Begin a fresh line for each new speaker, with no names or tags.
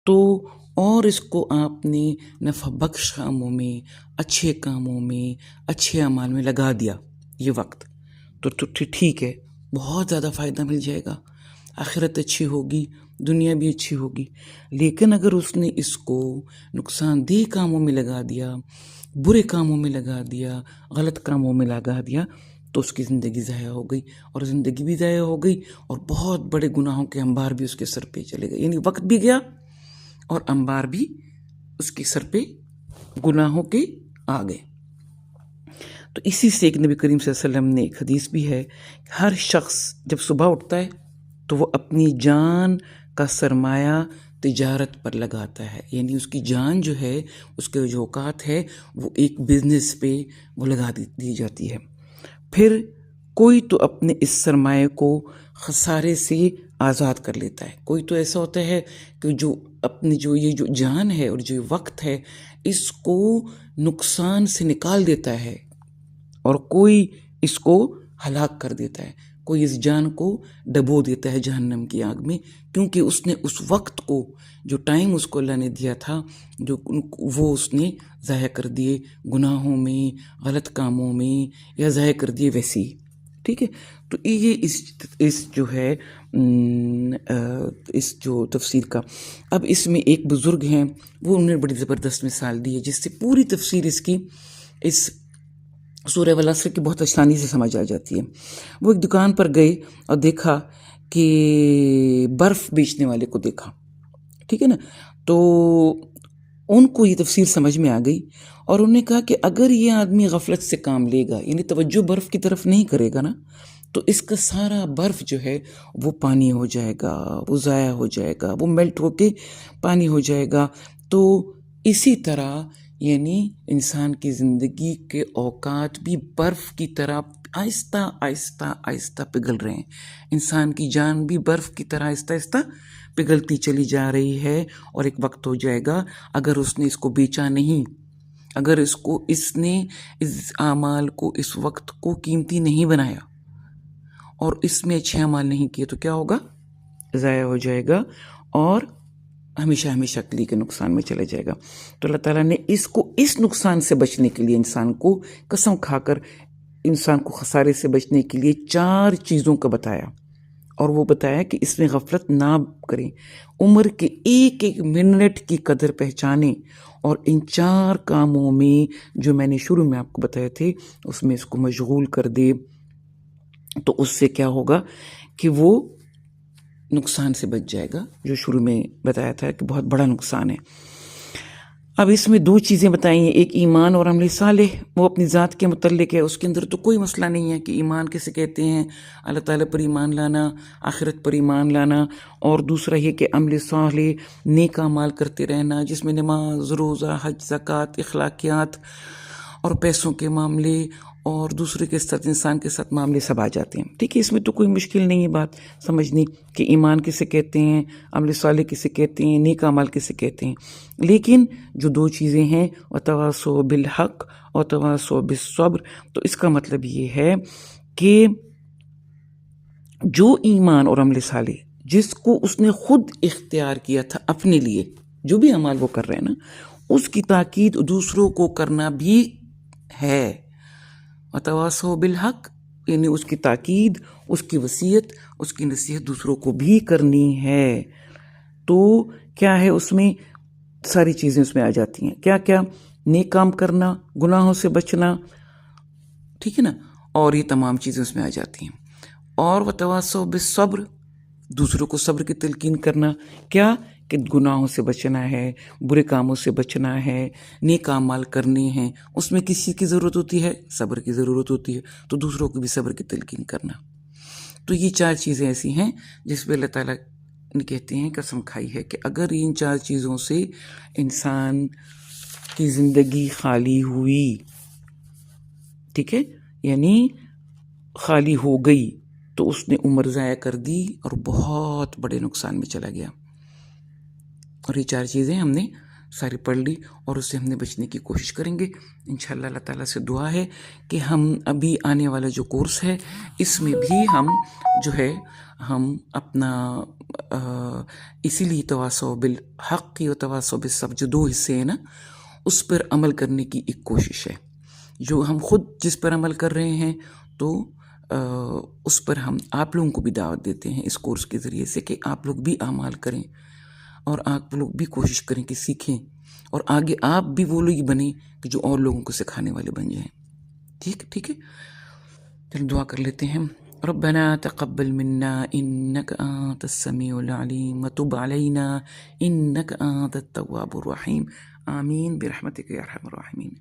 تو اور اس کو آپ نے نفع بخش کاموں میں، اچھے کاموں میں، اچھے اعمال میں لگا دیا یہ وقت، تو ٹھیک ہے، بہت زیادہ فائدہ مل جائے گا، آخرت اچھی ہوگی، دنیا بھی اچھی ہوگی۔ لیکن اگر اس نے اس کو نقصان دہ کاموں میں لگا دیا، برے کاموں میں لگا دیا، غلط کاموں میں لگا دیا، تو اس کی زندگی ضائع ہو گئی، اور زندگی بھی ضائع ہو گئی، اور بہت بڑے گناہوں کے انبار بھی اس کے سر پہ چلے گئے، یعنی وقت بھی گیا اور انبار بھی اس کے سر پہ گناہوں کے آ گئے۔ تو اسی سے ایک نبی کریم صلی اللہ علیہ وسلم نے ایک حدیث بھی ہے، ہر شخص جب صبح اٹھتا ہے تو وہ اپنی جان کا سرمایہ تجارت پر لگاتا ہے، یعنی اس کی جان جو ہے، اس کے جو اوقات ہے، وہ ایک بزنس پہ وہ لگا دی جاتی ہے۔ پھر کوئی تو اپنے اس سرمایہ کو خسارے سے آزاد کر لیتا ہے، کوئی تو ایسا ہوتا ہے کہ جو اپنی یہ جو جان ہے اور جو وقت ہے، اس کو نقصان سے نکال دیتا ہے، اور کوئی اس کو ہلاک کر دیتا ہے، کوئی اس جان کو ڈبو دیتا ہے جہنم کی آگ میں، کیونکہ اس نے اس وقت کو، جو ٹائم اس کو اللہ نے دیا تھا، وہ اس نے ضائع کر دیے گناہوں میں، غلط کاموں میں، یا ضائع کر دیے ویسے ہی۔ ٹھیک ہے، تو یہ اس جو ہے اس جو تفسیر کا، اب اس میں ایک بزرگ ہیں، وہ انہوں نے بڑی زبردست مثال دی ہے، جس سے پوری تفسیر اس کی، اس سورہ والعصر کی بہت آسانی سے سمجھ آ جاتی ہے۔ وہ ایک دکان پر گئے اور دیکھا کہ برف بیچنے والے کو دیکھا، ٹھیک ہے نا، تو ان کو یہ تفسیر سمجھ میں آ گئی، اور انہوں نے کہا کہ اگر یہ آدمی غفلت سے کام لے گا، یعنی توجہ برف کی طرف نہیں کرے گا نا، تو اس کا سارا برف جو ہے وہ پانی ہو جائے گا، وہ ضائع ہو جائے گا، وہ میلٹ ہو کے پانی ہو جائے گا۔ تو اسی طرح یعنی انسان کی زندگی کے اوقات بھی برف کی طرح آہستہ آہستہ آہستہ پگھل رہے ہیں، انسان کی جان بھی برف کی طرح آہستہ آہستہ پگھلتی چلی جا رہی ہے، اور ایک وقت ہو جائے گا اگر اس نے اس کو بیچا نہیں، اگر اس نے اس اعمال کو، اس وقت کو قیمتی نہیں بنایا اور اس میں اچھے اعمال نہیں کیے، تو کیا ہوگا؟ ضائع ہو جائے گا، اور ہمیشہ ہمیشہ کے لیے کے نقصان میں چلا جائے گا۔ تو اللہ تعالیٰ نے اس نقصان سے بچنے کے لیے انسان کو قسم کھا کر انسان کو خسارے سے بچنے کے لیے 4 چیزوں کا بتایا، اور وہ بتایا کہ اس میں غفلت نہ کریں، عمر کے ایک ایک منٹ کی قدر پہچانیں، اور ان 4 کاموں میں جو میں نے شروع میں آپ کو بتائے تھے، اس میں اس کو مشغول کر دے، تو اس سے کیا ہوگا کہ وہ نقصان سے بچ جائے گا، جو شروع میں بتایا تھا کہ بہت بڑا نقصان ہے۔ اب اس میں 2 چیزیں بتائی ہیں، ایک ایمان اور عمل صالح، وہ اپنی ذات کے متعلق ہے، اس کے اندر تو کوئی مسئلہ نہیں ہے کہ ایمان کسے کہتے ہیں، اللہ تعالیٰ پر ایمان لانا، آخرت پر ایمان لانا، اور دوسرا یہ کہ عمل صالح، نیک اعمال کرتے رہنا، جس میں نماز، روزہ، حج، زکوٰۃ، اخلاقیات اور پیسوں کے معاملے اور دوسرے کے ساتھ، انسان کے ساتھ معاملے سب آ جاتے ہیں۔ ٹھیک ہے، اس میں تو کوئی مشکل نہیں ہے بات سمجھنی کہ ایمان کسے کہتے ہیں، عمل صالح کسے کہتے ہیں، نیک اعمال کسے کہتے ہیں، لیکن جو 2 چیزیں ہیں، وتواصوا بالحق اور تواصوا بالصبر، تو اس کا مطلب یہ ہے کہ جو ایمان اور عمل صالح جس کو اس نے خود اختیار کیا تھا اپنے لیے، جو بھی اعمال وہ کر رہے ہیں نا، اس کی تاکید دوسروں کو کرنا بھی ہے۔ وتواصوا بالحق یعنی اس کی تاکید، اس کی وصیت، اس کی نصیحت دوسروں کو بھی کرنی ہے۔ تو کیا ہے، اس میں ساری چیزیں اس میں آ جاتی ہیں، کیا کیا؟ نیک کام کرنا، گناہوں سے بچنا، ٹھیک ہے نا، اور یہ تمام چیزیں اس میں آ جاتی ہیں۔ اور وتواصوا بالصبر، دوسروں کو صبر کی تلقین کرنا، کیا کہ گناہوں سے بچنا ہے، برے کاموں سے بچنا ہے، نیک اعمال کرنے ہیں، اس میں کسی کی ضرورت ہوتی ہے، صبر کی ضرورت ہوتی ہے، تو دوسروں کو بھی صبر کی تلقین کرنا۔ تو یہ 4 چیزیں ایسی ہیں جس پہ اللہ تعالیٰ نے کہتے ہیں، قسم کھائی ہے کہ اگر ان 4 چیزوں سے انسان کی زندگی خالی ہوئی، ٹھیک ہے، یعنی خالی ہو گئی، تو اس نے عمر ضائع کر دی اور بہت بڑے نقصان میں چلا گیا۔ اور یہ 4 چیزیں ہم نے ساری پڑھ لی اور اس سے ہم نے بچنے کی کوشش کریں گے انشاءاللہ. اللہ تعالیٰ سے دعا ہے کہ ہم ابھی آنے والا جو کورس ہے اس میں بھی ہم جو ہے ہم اپنا اسی لیے تواصو بالحق و تواصو بالصبر جو 2 حصے ہیں نا اس پر عمل کرنے کی ایک کوشش ہے. جو ہم خود جس پر عمل کر رہے ہیں تو اس پر ہم آپ لوگوں کو بھی دعوت دیتے ہیں اس کورس کے ذریعے سے کہ آپ لوگ بھی اعمال کریں اور آپ لوگ بھی کوشش کریں کہ سیکھیں اور آگے آپ بھی وہ لوگ بنیں کہ جو اور لوگوں کو سکھانے والے بن جائیں. ٹھیک ہے. چلو دعا کر لیتے ہیں. ربنا تقبل منا انك انت السميع العليم وتب علينا انك انت التواب الرحيم. آمين برحمتك يا ارحم الراحمين.